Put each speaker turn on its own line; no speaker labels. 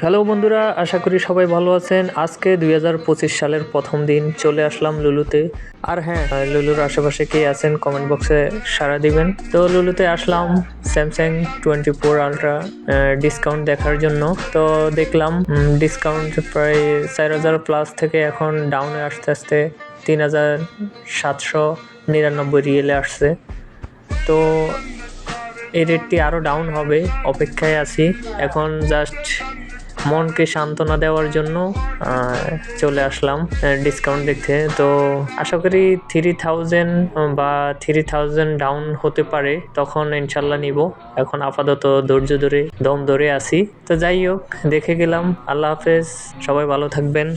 Hello বন্ধুরা, আশা করি সবাই ভালো আছেন। আজকে 2025 সালের প্রথম দিন চলে আসলাম লুলুতে। আর হ্যাঁ, লুলুর আশেপাশে কে আছেন কমেন্ট বক্সে সাড়া দিবেন। তো লুলুতে আসলাম স্যামসাং 24 আলট্রা ডিসকাউন্ট দেখার জন্য। তো দেখলাম ডিসকাউন্ট প্রায় 4000 প্লাস থেকে এখন ডাউনে আস্তে আস্তে 3799 রিয়েলে আসছে। তো এই রেটটি আরও ডাউন হবে, অপেক্ষায় আছি। এখন জাস্ট মনকে সান্ত্বনা দেওয়ার জন্য চলে আসলাম ডিসকাউন্ট দেখতে। তো আশা করি 3000 বা 3000 ডাউন হতে পারে, তখন ইনশাল্লাহ নিব। এখন আপাতত ধৈর্য ধরে দম ধরে আছি। তো যাই হোক, দেখে গেলাম। আল্লাহ হাফেজ, সবাই ভালো থাকবেন।